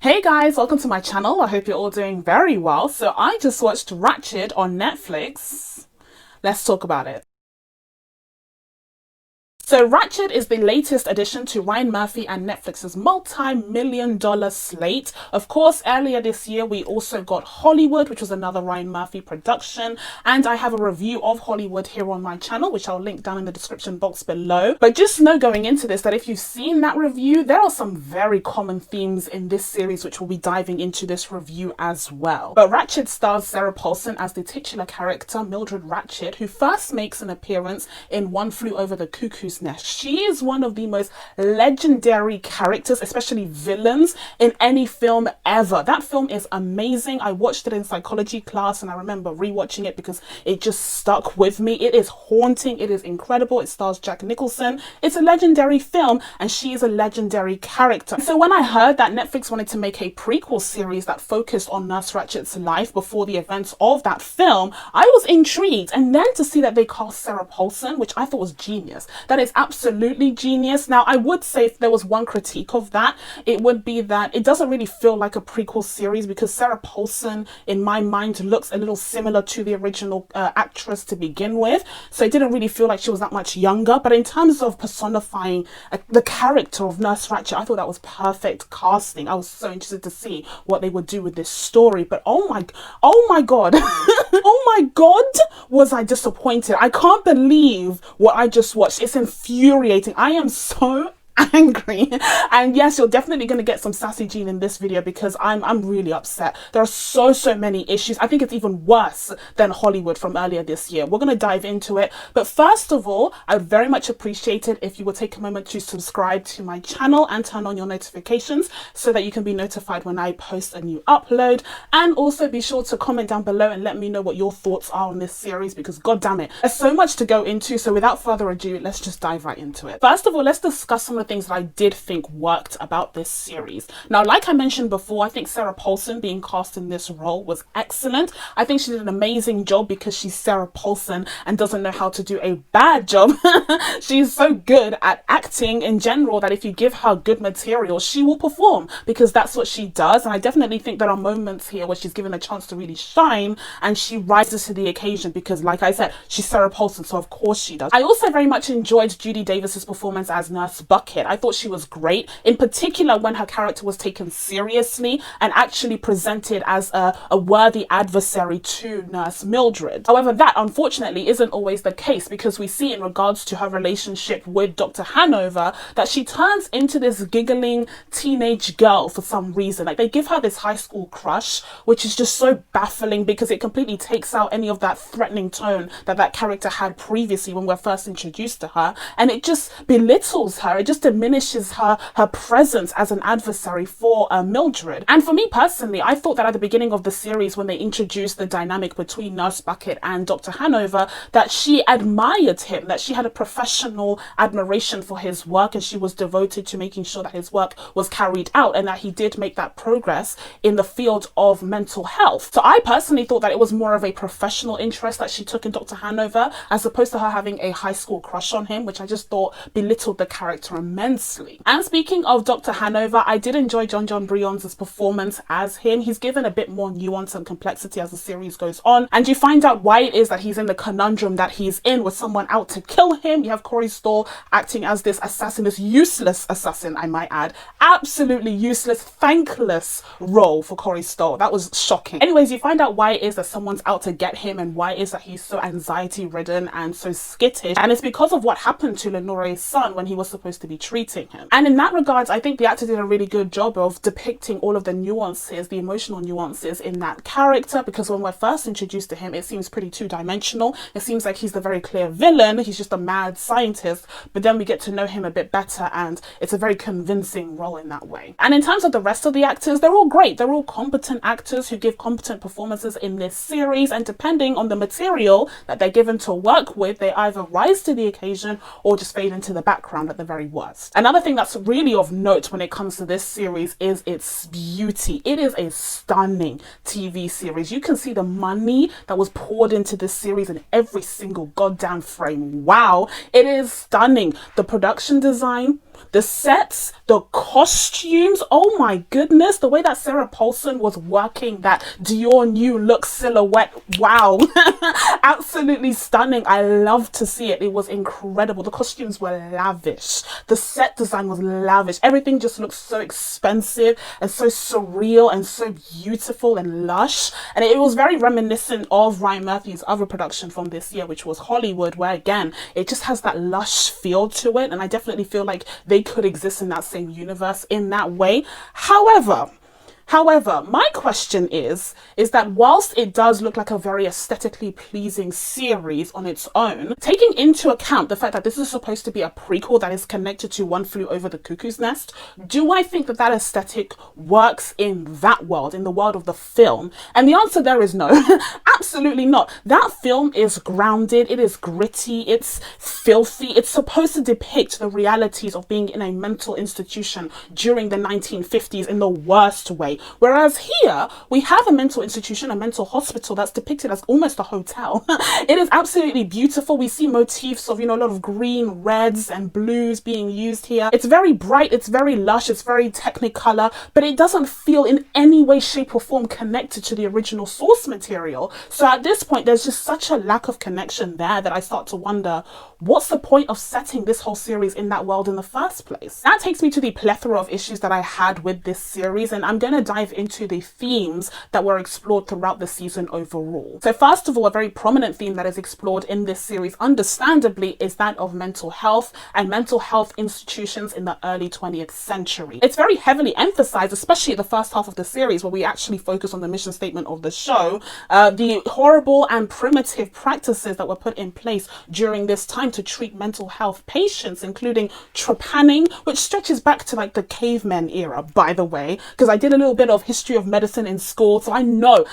Hey guys, welcome to my channel. I hope you're all doing very well. So I just watched Ratched on Netflix. Let's talk about it. So Ratched is the latest addition to Ryan Murphy and Netflix's multi-million-dollar slate. Of course, earlier this year, we also got Hollywood, which was another Ryan Murphy production. And I have a review of Hollywood here on my channel, which I'll link down in the description box below. But just know going into this that if you've seen that review, there are some very common themes in this series, which we'll be diving into this review as well. But Ratched stars Sarah Paulson as the titular character, Mildred Ratched, who first makes an appearance in One Flew Over the Cuckoo's Nest. She is one of the most legendary characters, especially villains, in any film ever. That film is amazing. I watched it in psychology class and I remember rewatching it because it just stuck with me. It is haunting. It is incredible. It stars Jack Nicholson. It's a legendary film and she is a legendary character. So when I heard that Netflix wanted to make a prequel series that focused on Nurse Ratched's life before the events of that film, I was intrigued. And then to see that they cast Sarah Paulson, which I thought was genius. That is absolutely genius. Now, I would say if there was one critique of that, it would be that it doesn't really feel like a prequel series because Sarah Paulson, in my mind, looks a little similar to the original actress to begin with. So it didn't really feel like she was that much younger. But in terms of personifying the character of Nurse Ratched, I thought that was perfect casting. I was so interested to see what they would do with this story. But oh my God, oh my God, was I disappointed. I can't believe what I just watched. It's infuriating. I am so angry. And yes, you're definitely going to get some sassy Jean in this video because I'm really upset. There are so many issues. I think it's even worse than Hollywood from earlier this year. We're going to dive into it. But first of all, I would very much appreciate it if you would take a moment to subscribe to my channel and turn on your notifications so that you can be notified when I post a new upload. And also be sure to comment down below and let me know what your thoughts are on this series because god damn it, there's so much to go into. So without further ado, let's just dive right into it. First of all, let's discuss some of the things that I did think worked about this series. Now, like I mentioned before, I think Sarah Paulson being cast in this role was excellent. I think she did an amazing job because she's Sarah Paulson and doesn't know how to do a bad job. She's so good at acting in general that if you give her good material, she will perform because that's what she does. And I definitely think there are moments here where she's given a chance to really shine and she rises to the occasion because, like I said, she's Sarah Paulson, so of course she does. I also very much enjoyed Judy Davis's performance as Nurse Bucket. I thought she was great, in particular when her character was taken seriously and actually presented as a worthy adversary to Nurse Mildred. However, that unfortunately isn't always the case because we see in regards to her relationship with Dr. Hanover that she turns into this giggling teenage girl for some reason. Like they give her this high school crush, which is just so baffling because it completely takes out any of that threatening tone that that character had previously when we're first introduced to her, and it just belittles her. It just diminishes her presence as an adversary for Mildred. And for me personally, I thought that at the beginning of the series when they introduced the dynamic between Nurse Bucket and Dr. Hanover, that she admired him, that she had a professional admiration for his work and she was devoted to making sure that his work was carried out and that he did make that progress in the field of mental health. So I personally thought that it was more of a professional interest that she took in Dr. Hanover as opposed to her having a high school crush on him, which I just thought belittled the character immensely. And speaking of Dr. Hanover, I did enjoy John Brion's performance as him. He's given a bit more nuance and complexity as the series goes on, and you find out why it is that he's in the conundrum that he's in with someone out to kill him. You have Corey Stoll acting as this assassin, this useless assassin, I might add. Absolutely useless, thankless role for Corey Stoll. That was shocking. Anyways, you find out why it is that someone's out to get him and why it is that he's so anxiety ridden and so skittish, and it's because of what happened to Lenore's son when he was supposed to be treating him. And in that regards, I think the actor did a really good job of depicting all of the nuances, the emotional nuances in that character, because when we're first introduced to him, it seems pretty two-dimensional. It seems like he's the very clear villain, he's just a mad scientist, but then we get to know him a bit better and it's a very convincing role in that way. And in terms of the rest of the actors, they're all great. They're all competent actors who give competent performances in this series, and depending on the material that they're given to work with, they either rise to the occasion or just fade into the background at the very worst. Another thing that's really of note when it comes to this series is its beauty. It is a stunning TV series. You can see the money that was poured into this series in every single goddamn frame. Wow, it is stunning. The production design, The sets, the costumes, oh my goodness, the way that Sarah Paulson was working that Dior new look silhouette, wow. Absolutely stunning. I love to see it. It was incredible. The costumes were lavish. The set design was lavish. Everything just looked so expensive and so surreal and so beautiful and lush. And it was very reminiscent of Ryan Murphy's other production from this year, which was Hollywood, where again, it just has that lush feel to it. And I definitely feel like they could exist in that same universe in that way. However, my question is that whilst it does look like a very aesthetically pleasing series on its own, taking into account the fact that this is supposed to be a prequel that is connected to One Flew Over the Cuckoo's Nest, do I think that that aesthetic works in that world, in the world of the film? And the answer there is no. Absolutely not. That film is grounded, it is gritty, it's filthy, it's supposed to depict the realities of being in a mental institution during the 1950s in the worst way. Whereas here, we have a mental institution, a mental hospital that's depicted as almost a hotel. It is absolutely beautiful. We see motifs of, a lot of green, reds and blues being used here. It's very bright, it's very lush, it's very technicolor, but it doesn't feel in any way, shape or form connected to the original source material. So at this point, there's just such a lack of connection there that I start to wonder, what's the point of setting this whole series in that world in the first place? That takes me to the plethora of issues that I had with this series, and I'm going to dive into the themes that were explored throughout the season overall. So first of all, a very prominent theme that is explored in this series, understandably, is that of mental health and mental health institutions in the early 20th century. It's very heavily emphasized, especially at the first half of the series, where we actually focus on the mission statement of the show, the horrible and primitive practices that were put in place during this time to treat mental health patients, including trepanning, which stretches back to like the cavemen era, by the way, because I did a little bit of history of medicine in school, so I know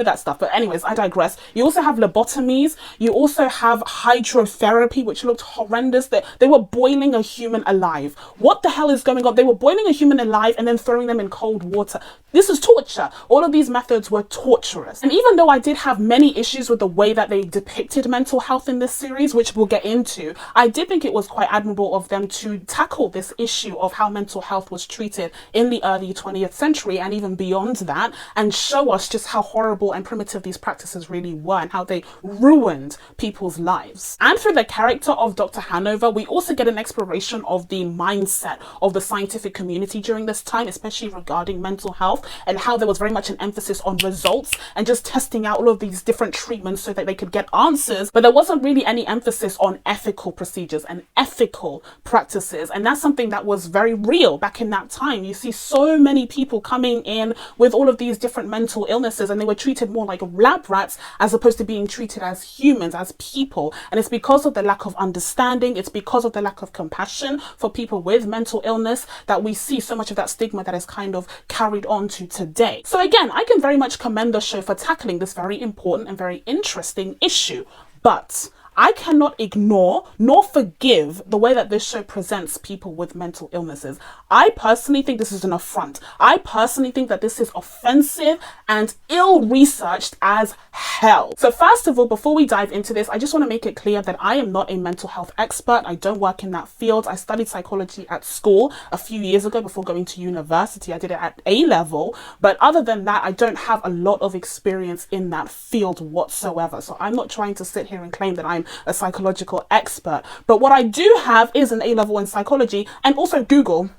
that stuff. But anyways, I digress. You also have lobotomies. You also have hydrotherapy, which looked horrendous. They were boiling a human alive. What the hell is going on? They were boiling a human alive and then throwing them in cold water. This is torture. All of these methods were torturous. And even though I did have many issues with the way that they depicted mental health in this series, which we'll get into, I did think it was quite admirable of them to tackle this issue of how mental health was treated in the early 20th century and even beyond that, and show us just how horrible and primitive these practices really were and how they ruined people's lives. And through the character of Dr. Hanover, we also get an exploration of the mindset of the scientific community during this time, especially regarding mental health, and how there was very much an emphasis on results and just testing out all of these different treatments so that they could get answers, but there wasn't really any emphasis on ethical procedures and ethical practices. And that's something that was very real back in that time. You see so many people coming in with all of these different mental illnesses, and they were treated more like lab rats as opposed to being treated as humans, as people. And it's because of the lack of understanding, it's because of the lack of compassion for people with mental illness that we see so much of that stigma that is kind of carried on to today. So again, I can very much commend the show for tackling this very important and very interesting issue, but I cannot ignore nor forgive the way that this show presents people with mental illnesses. I personally think this is an affront. I personally think that this is offensive and ill-researched as hell. So first of all, before we dive into this, I just want to make it clear that I am not a mental health expert. I don't work in that field. I studied psychology at school a few years ago before going to university. I did it at A level, but other than that, I don't have a lot of experience in that field whatsoever. So I'm not trying to sit here and claim that I'm a psychological expert, but what I do have is an A-level in psychology and also Google.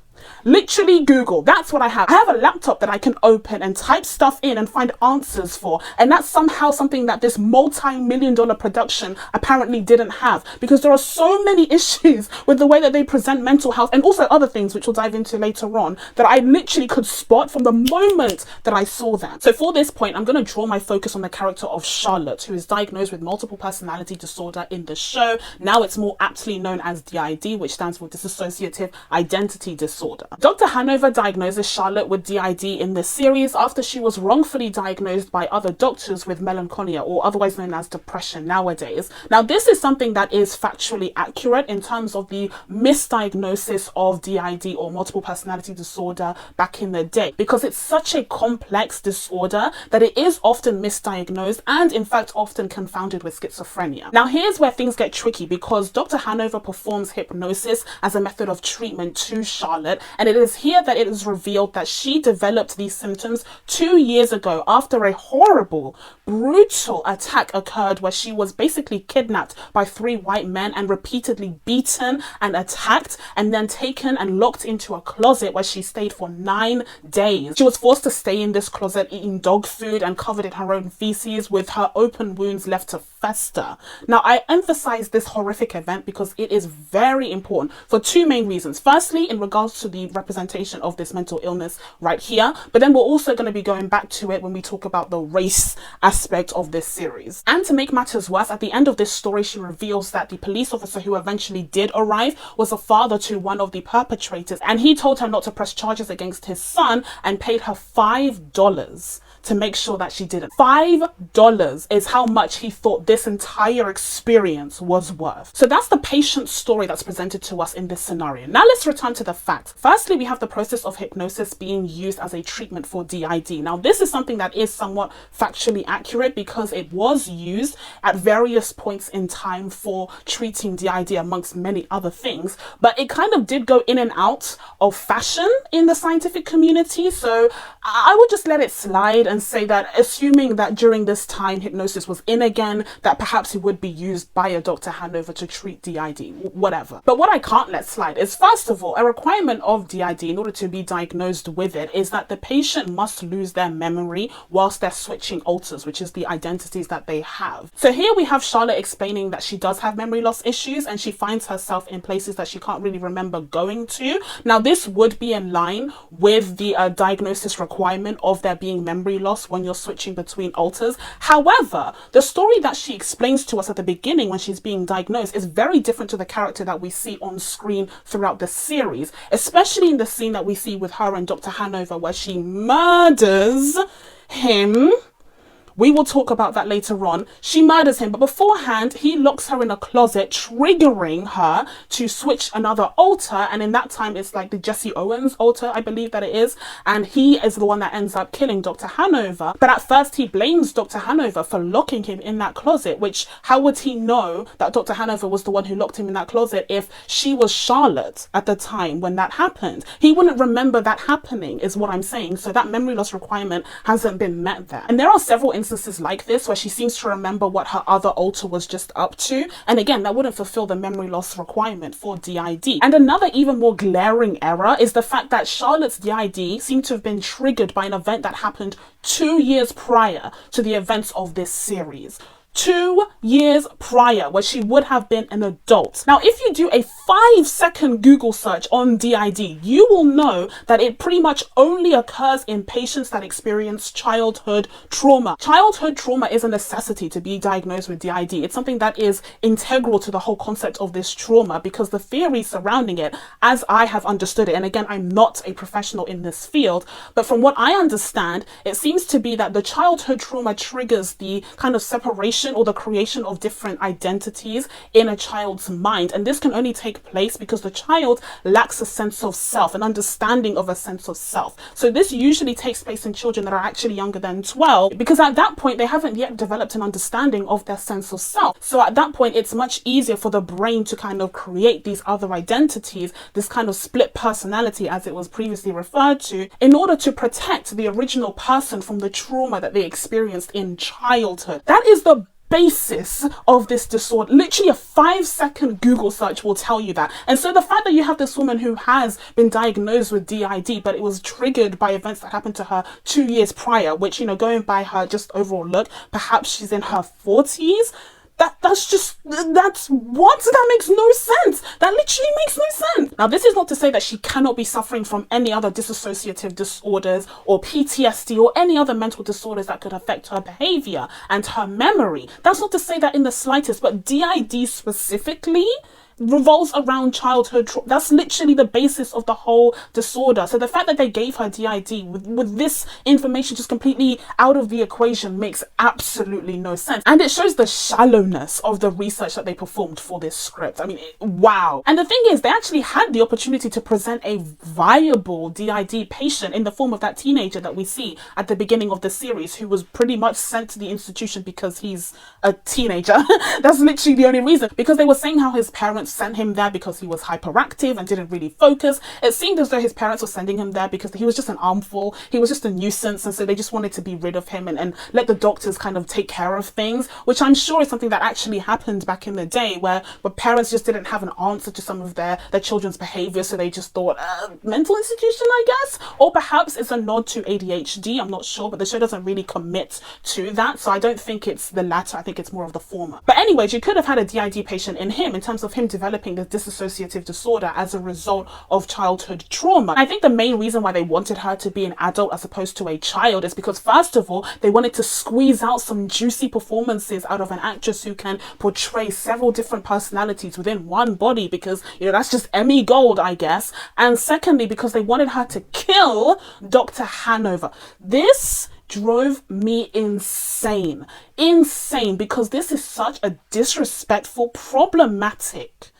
Literally Google. That's what I have. I have a laptop that I can open and type stuff in and find answers for. And that's somehow something that this multi-million-dollar production apparently didn't have, because there are so many issues with the way that they present mental health and also other things, which we'll dive into later on, that I literally could spot from the moment that I saw that. So for this point, I'm going to draw my focus on the character of Charlotte, who is diagnosed with multiple personality disorder in the show. Now it's more aptly known as DID, which stands for dissociative identity disorder. disorder. Dr. Hanover diagnoses Charlotte with DID in this series after she was wrongfully diagnosed by other doctors with melancholia, or otherwise known as depression nowadays. Now, this is something that is factually accurate in terms of the misdiagnosis of DID, or multiple personality disorder, back in the day, because it's such a complex disorder that it is often misdiagnosed and in fact often confounded with schizophrenia. Now, here's where things get tricky, because Dr. Hanover performs hypnosis as a method of treatment to Charlotte, and it is here that it is revealed that she developed these symptoms 2 years ago after a horrible, brutal attack occurred where she was basically kidnapped by 3 white men and repeatedly beaten and attacked, and then taken and locked into a closet where she stayed for 9 days. She was forced to stay in this closet eating dog food and covered in her own feces, with her open wounds left to fester. Now, I emphasize this horrific event because it is very important for 2 main reasons. Firstly, in regards to the representation of this mental illness right here, but then we're also going to be going back to it when we talk about the race aspect of this series. And to make matters worse, at the end of this story, she reveals that the police officer who eventually did arrive was a father to one of the perpetrators, and he told her not to press charges against his son and paid her $5 to make sure that she didn't. $5 is how much he thought this entire experience was worth. So that's the patient's story that's presented to us in this scenario. Now let's return to the facts. Firstly, we have the process of hypnosis being used as a treatment for DID. Now, this is something that is somewhat factually accurate because it was used at various points in time for treating DID amongst many other things, but it kind of did go in and out of fashion in the scientific community. So I would just let it slide and say that, assuming that during this time hypnosis was in again, that perhaps it would be used by a Dr. Hanover to treat DID, whatever. But what I can't let slide is, first of all, a requirement of DID in order to be diagnosed with it is that the patient must lose their memory whilst they're switching alters, which is the identities that they have. So here we have Charlotte explaining that she does have memory loss issues and she finds herself in places that she can't really remember going to. Now, this would be in line with the diagnosis requirement of there being memory loss when you're switching between alters. However, the story that she explains to us at the beginning when she's being diagnosed is very different to the character that we see on screen throughout the series, especially in the scene that we see with her and Dr. Hanover where she murders him. We will talk about that later on. She murders him, but beforehand, he locks her in a closet, triggering her to switch another alter. And in that time, it's like the Jesse Owens alter, I believe that it is. And he is the one that ends up killing Dr. Hanover. But at first, he blames Dr. Hanover for locking him in that closet, which, how would he know that Dr. Hanover was the one who locked him in that closet if she was Charlotte at the time when that happened? He wouldn't remember that happening, is what I'm saying. So that memory loss requirement hasn't been met there. And there are several instances like this where she seems to remember what her other alter was just up to, and again, that wouldn't fulfill the memory loss requirement for DID. And another even more glaring error is the fact that Charlotte's DID seemed to have been triggered by an event that happened 2 years prior to the events of this series. 2 years prior, where she would have been an adult. Now, if you do a 5-second Google search on DID, you will know that it pretty much only occurs in patients that experience childhood trauma. Childhood trauma is a necessity to be diagnosed with DID. It's something that is integral to the whole concept of this trauma, because the theory surrounding it, as I have understood it, and again, I'm not a professional in this field, but from what I understand, it seems to be that the childhood trauma triggers the kind of separation or the creation of different identities in a child's mind. And this can only take place because the child lacks a sense of self, an understanding of a sense of self. So this usually takes place in children that are actually younger than 12, because at that point, they haven't yet developed an understanding of their sense of self. So at that point, it's much easier for the brain to kind of create these other identities, this kind of split personality, as it was previously referred to, in order to protect the original person from the trauma that they experienced in childhood. That is the basis of this disorder. Literally a 5-second Google search will tell you that. And so the fact that you have this woman who has been diagnosed with DID, but it was triggered by events that happened to her 2 years prior, which, you know, going by her just overall look, perhaps she's in her 40s. That's what? That makes no sense. That literally makes no sense. Now, this is not to say that she cannot be suffering from any other dissociative disorders or PTSD or any other mental disorders that could affect her behavior and her memory. That's not to say that in the slightest, but DID specifically revolves around childhood trauma. That's literally the basis of the whole disorder. So the fact that they gave her DID with this information just completely out of the equation makes absolutely no sense. And it shows the shallowness of the research that they performed for this script. I mean, wow. And the thing is, they actually had the opportunity to present a viable DID patient in the form of that teenager that we see at the beginning of the series, who was pretty much sent to the institution because he's a teenager. That's literally the only reason, because they were saying how his parents sent him there because he was hyperactive and didn't really focus. It seemed as though his parents were sending him there because he was just an armful, he was just a nuisance, and so they just wanted to be rid of him and let the doctors kind of take care of things, which I'm sure is something that actually happened back in the day, where parents just didn't have an answer to some of their children's behavior, so they just thought, mental institution, I guess? Or perhaps it's a nod to ADHD, I'm not sure, but the show doesn't really commit to that, so I don't think it's the latter, I think it's more of the former. But anyways, you could have had a DID patient in him in terms of him developing this dissociative disorder as a result of childhood trauma. I think the main reason why they wanted her to be an adult as opposed to a child is because, first of all, they wanted to squeeze out some juicy performances out of an actress who can portray several different personalities within one body, because, you know, that's just Emmy gold, I guess. And secondly, because they wanted her to kill Dr. Hanover. This drove me insane, because this is such a disrespectful, problematic,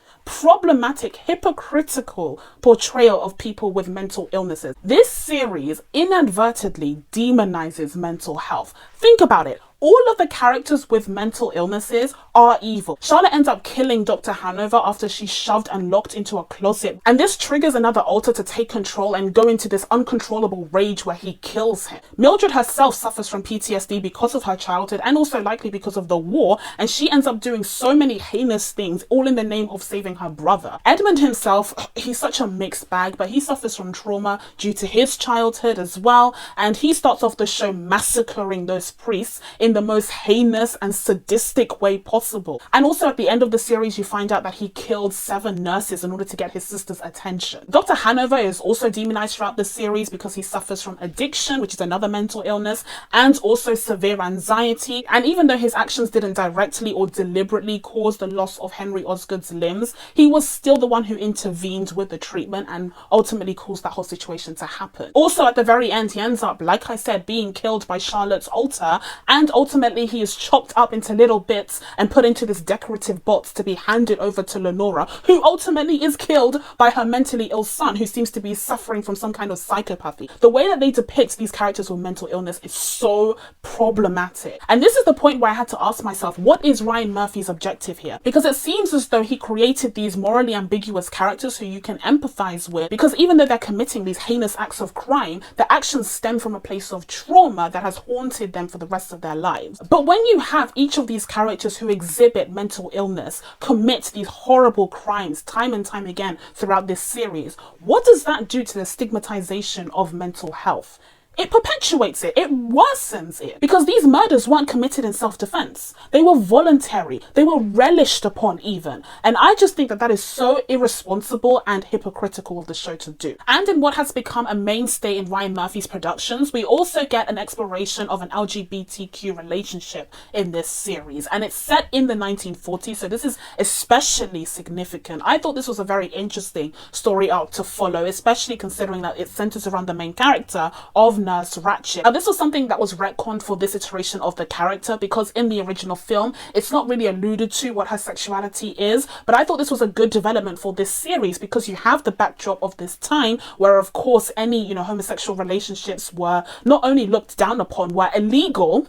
hypocritical portrayal of people with mental illnesses. This series inadvertently demonizes mental health. Think about it. All of the characters with mental illnesses are evil. Charlotte ends up killing Dr. Hanover after she's shoved and locked into a closet. And this triggers another alter to take control and go into this uncontrollable rage where he kills him. Mildred herself suffers from PTSD because of her childhood and also likely because of the war. And she ends up doing so many heinous things, all in the name of saving her brother. Edmund himself, he's such a mixed bag, but he suffers from trauma due to his childhood as well. And he starts off the show massacring those priests in the most heinous and sadistic way possible. And also at the end of the series, you find out that he killed 7 nurses in order to get his sister's attention. Dr. Hanover is also demonized throughout the series because he suffers from addiction, which is another mental illness, and also severe anxiety. And even though his actions didn't directly or deliberately cause the loss of Henry Osgood's limbs, he was still the one who intervened with the treatment and ultimately caused that whole situation to happen. Also at the very end, he ends up, like I said, being killed by Charlotte's alter, and ultimately he is chopped up into little bits and put into this decorative box to be handed over to Lenora, who ultimately is killed by her mentally ill son, who seems to be suffering from some kind of psychopathy. The way that they depict these characters with mental illness is so problematic. And this is the point where I had to ask myself, what is Ryan Murphy's objective here? Because it seems as though he created these morally ambiguous characters who you can empathize with, because even though they're committing these heinous acts of crime, the actions stem from a place of trauma that has haunted them for the rest of their lives. But when you have each of these characters who exhibit mental illness commit these horrible crimes time and time again throughout this series, what does that do to the stigmatization of mental health? It perpetuates it, it worsens it, because these murders weren't committed in self-defense. They were voluntary, they were relished upon even. And I just think that that is so irresponsible and hypocritical of the show to do. And in what has become a mainstay in Ryan Murphy's productions, we also get an exploration of an LGBTQ relationship in this series. And it's set in the 1940s, so this is especially significant. I thought this was a very interesting story arc to follow, especially considering that it centers around the main character of Nurse Ratched. Now, this was something that was retconned for this iteration of the character, because in the original film, it's not really alluded to what her sexuality is, but I thought this was a good development for this series, because you have the backdrop of this time where, of course, any, homosexual relationships were not only looked down upon, were illegal,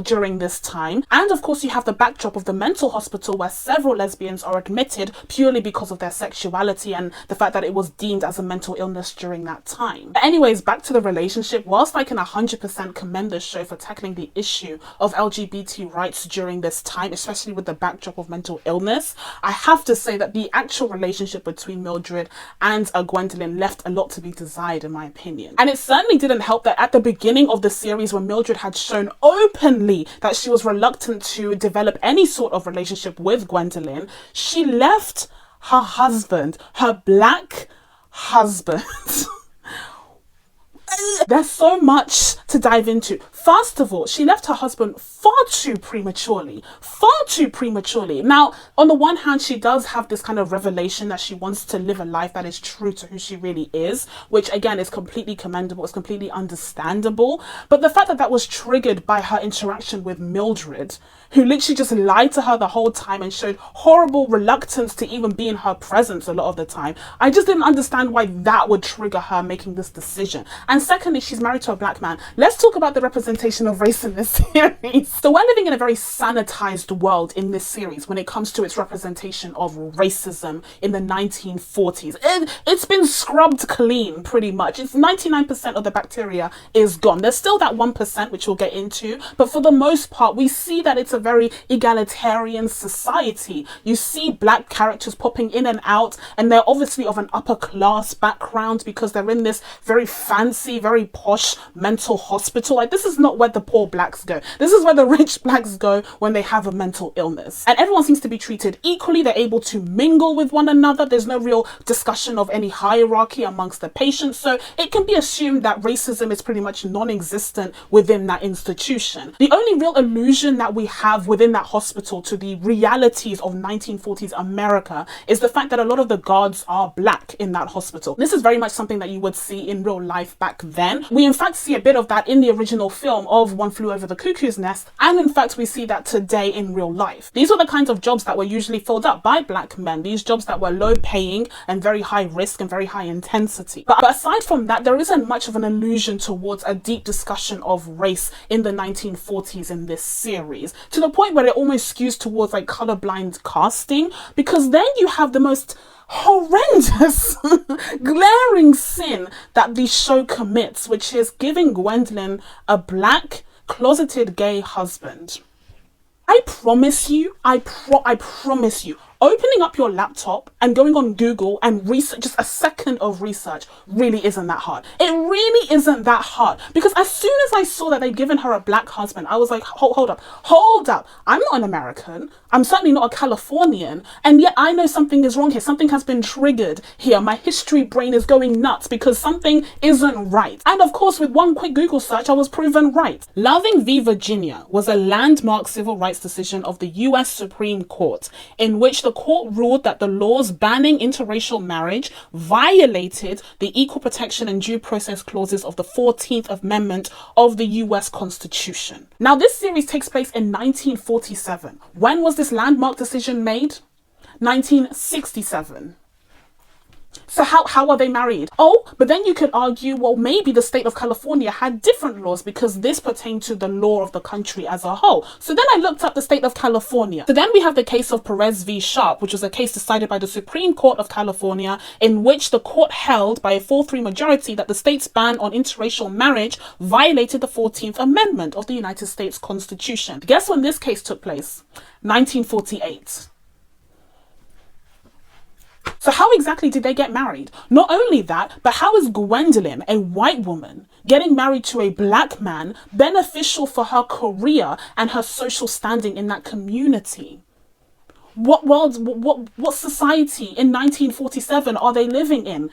during this time. And of course, you have the backdrop of the mental hospital where several lesbians are admitted purely because of their sexuality and the fact that it was deemed as a mental illness during that time. But anyways, back to the relationship. Whilst I can 100% commend this show for tackling the issue of LGBT rights during this time, especially with the backdrop of mental illness, I have to say that the actual relationship between Mildred and Gwendolyn left a lot to be desired, in my opinion. And it certainly didn't help that at the beginning of the series, when Mildred had shown openly that she was reluctant to develop any sort of relationship with Gwendolyn, she left her husband, her black husband. There's so much to dive into. First of all, she left her husband far too prematurely. Now, on the one hand, she does have this kind of revelation that she wants to live a life that is true to who she really is, which again is completely commendable, it's completely understandable. But the fact that that was triggered by her interaction with Mildred, who literally just lied to her the whole time and showed horrible reluctance to even be in her presence a lot of the time, I just didn't understand why that would trigger her making this decision. And secondly, she's married to a black man. Let's talk about the representation of race in this series. So we're living in a very sanitized world in this series when it comes to its representation of racism in the 1940s. It's been scrubbed clean pretty much. It's 99% of the bacteria is gone. There's still that 1% which we'll get into, but for the most part we see that it's a very egalitarian society. You see black characters popping in and out, and they're obviously of an upper class background because they're in this very fancy, very posh mental hospital. Like, this is not where the poor blacks go. This is where the rich blacks go when they have a mental illness. And everyone seems to be treated equally. They're able to mingle with one another. There's no real discussion of any hierarchy amongst the patients. So it can be assumed that racism is pretty much non-existent within that institution. The only real allusion that we have within that hospital to the realities of 1940s America is the fact that a lot of the guards are black in that hospital. This is very much something that you would see in real life back then. We in fact see a bit of that in the original film of One Flew Over the Cuckoo's Nest, and in fact we see that today in real life. These were the kinds of jobs that were usually filled up by black men, these jobs that were low paying and very high risk and very high intensity. But aside from that, there isn't much of an allusion towards a deep discussion of race in the 1940s in this series, to the point where it almost skews towards like colorblind casting, because then you have the most horrendous glaring sin that the show commits, which is giving Gwendolyn a black closeted gay husband. I promise you, I promise you, opening up your laptop and going on Google and research, just a second of research, really isn't that hard. It really isn't that hard, because as soon as I saw that they'd given her a black husband, I was like, hold up. I'm not an American. I'm certainly not a Californian. And yet I know something is wrong here. Something has been triggered here. My history brain is going nuts because something isn't right. And of course, with one quick Google search, I was proven right. Loving v. Virginia was a landmark civil rights decision of the US Supreme Court, in which the court ruled that the laws banning interracial marriage violated the equal protection and due process clauses of the 14th Amendment of the US Constitution. Now, this series takes place in 1947. When was this landmark decision made? 1967. So how are they married? Oh, but then you could argue, well, maybe the state of California had different laws because this pertained to the law of the country as a whole. So then I looked up the state of California. So then we have the case of Perez v. Sharp, which was a case decided by the Supreme Court of California, in which the court held by a 4-3 majority that the state's ban on interracial marriage violated the 14th Amendment of the United States Constitution. Guess when this case took place? 1948. So how exactly did they get married? Not only that, but how is Gwendolyn, a white woman, getting married to a black man beneficial for her career and her social standing in that community? What world, what society in 1947 are they living in?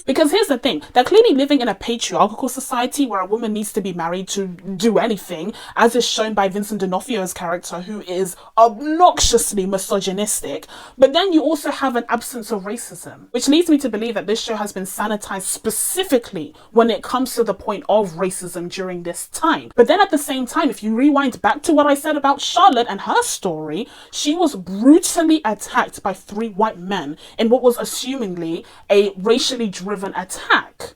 Because here's the thing, they're clearly living in a patriarchal society where a woman needs to be married to do anything, as is shown by Vincent D'Onofrio's character, who is obnoxiously misogynistic. But then you also have an absence of racism, which leads me to believe that this show has been sanitized specifically when it comes to the point of racism during this time. But then at the same time, if you rewind back to what I said about Charlotte and her story, she was brutally attacked by 3 white men in what was assumingly a racially driven attack.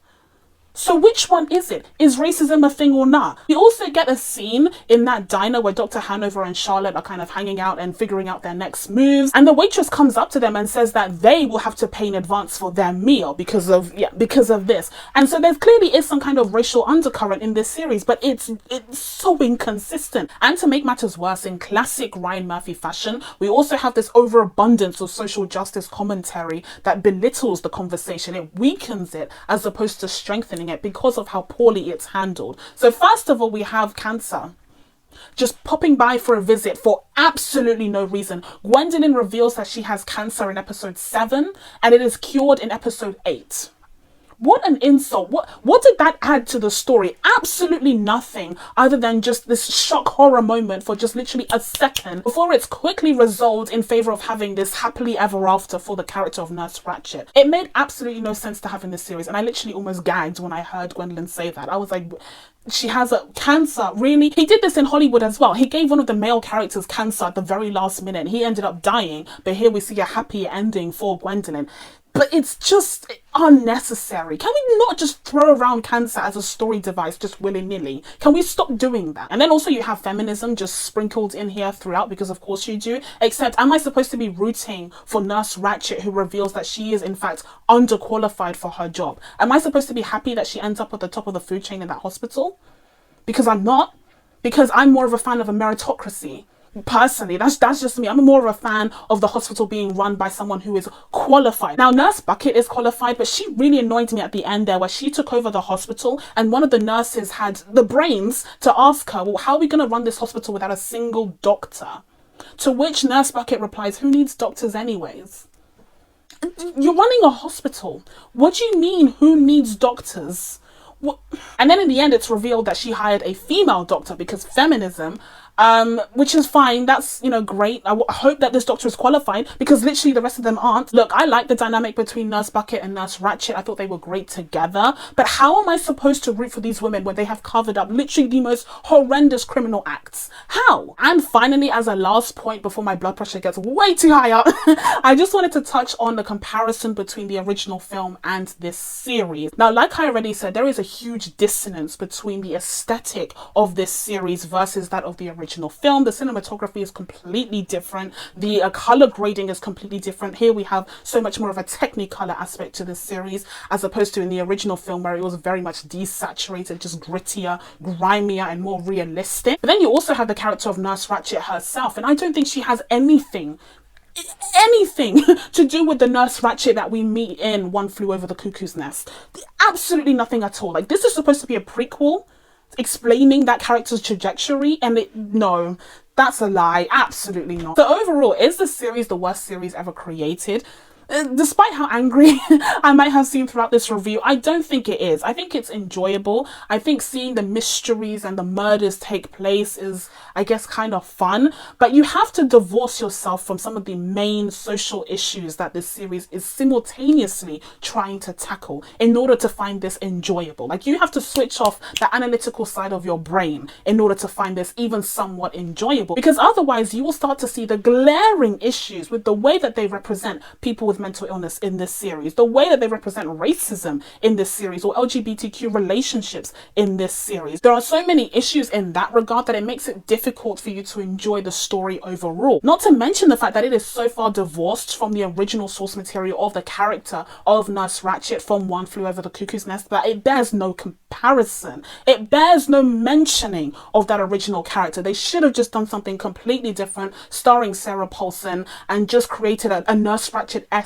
So which one is it? Is racism a thing or not? We also get a scene in that diner where Dr. Hanover and Charlotte are kind of hanging out and figuring out their next moves. And the waitress comes up to them and says that they will have to pay in advance for their meal because of this. And so there clearly is some kind of racial undercurrent in this series, but it's so inconsistent. And to make matters worse, in classic Ryan Murphy fashion, we also have this overabundance of social justice commentary that belittles the conversation. It weakens it as opposed to strengthening it because of how poorly it's handled. So first of all, we have cancer just popping by for a visit for absolutely no reason. Gwendolyn reveals that she has cancer in episode 7 and it is cured in episode 8. What an insult. What did that add to the story? Absolutely nothing, other than just this shock horror moment for just literally a second before it's quickly resolved in favor of having this happily ever after for the character of Nurse Ratched. It made absolutely no sense to have in this series, and I literally almost gagged when I heard Gwendolyn say that. I was like, she has a cancer, really? He did this in Hollywood as well. He gave one of the male characters cancer at the very last minute, and he ended up dying, but here we see a happy ending for Gwendolyn. But it's just unnecessary. Can we not just throw around cancer as a story device just willy-nilly? Can we stop doing that? And then also you have feminism just sprinkled in here throughout, because of course you do. Except, am I supposed to be rooting for Nurse Ratched, who reveals that she is in fact underqualified for her job? Am I supposed to be happy that she ends up at the top of the food chain in that hospital? Because I'm not. Because I'm more of a fan of a meritocracy. Personally, that's just me. I'm more of a fan of the hospital being run by someone who is qualified. Now, Nurse Bucket is qualified, but she really annoyed me at the end there, where she took over the hospital and one of the nurses had the brains to ask her, well, how are we going to run this hospital without a single doctor? To which Nurse Bucket replies, who needs doctors anyways? You're running a hospital. What do you mean, who needs doctors? What? And then in the end, it's revealed that she hired a female doctor because feminism, which is fine. That's, you know, great. I hope that this doctor is qualified, because literally the rest of them aren't. Look, I like the dynamic between Nurse Bucket and Nurse Ratched. I thought they were great together. But how am I supposed to root for these women when they have covered up literally the most horrendous criminal acts? How? And finally, as a last point before my blood pressure gets way too high up, I just wanted to touch on the comparison between the original film and this series. Now, like I already said, there is a huge dissonance between the aesthetic of this series versus that of the original film. The cinematography is completely different. The color grading is completely different. Here we have so much more of a technicolor aspect to this series, as opposed to in the original film, where it was very much desaturated, just grittier, grimier, and more realistic. But then you also have the character of Nurse Ratched herself, and I don't think she has anything to do with the Nurse Ratched that we meet in One Flew Over the Cuckoo's Nest. Absolutely nothing at all. Like, this is supposed to be a prequel explaining that character's trajectory, and no, that's a lie. Absolutely not. So overall, is the series the worst series ever created? Despite how angry I might have seemed throughout this review, I don't think it is. I think it's enjoyable. I think seeing the mysteries and the murders take place is, I guess, kind of fun. But you have to divorce yourself from some of the main social issues that this series is simultaneously trying to tackle in order to find this enjoyable. Like, you have to switch off the analytical side of your brain in order to find this even somewhat enjoyable. Because otherwise, you will start to see the glaring issues with the way that they represent people with mental illness in this series, the way that they represent racism in this series, or LGBTQ relationships in this series. There are so many issues in that regard that it makes it difficult for you to enjoy the story overall. Not to mention the fact that it is so far divorced from the original source material of the character of Nurse Ratched from One Flew Over the Cuckoo's Nest that it bears no comparison. It bears no mentioning of that original character. They should have just done something completely different, starring Sarah Paulson, and just created a Nurse Ratched-esque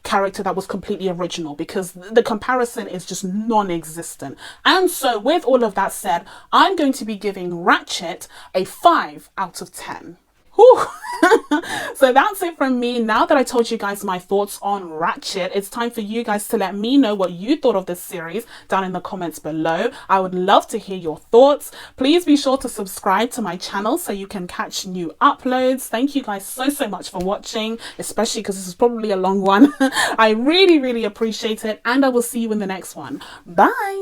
character that was completely original, because the comparison is just non-existent. And so with all of that said, I'm going to be giving Ratched a 5 out of 10. Whew. So that's it from me. Now that I told you guys my thoughts on Ratched, it's time for you guys to let me know what you thought of this series down in the comments below. I would love to hear your thoughts. Please be sure to subscribe to my channel so you can catch new uploads. Thank you guys so much for watching, especially because this is probably a long one. I really appreciate it, and I will see you in the next one. Bye.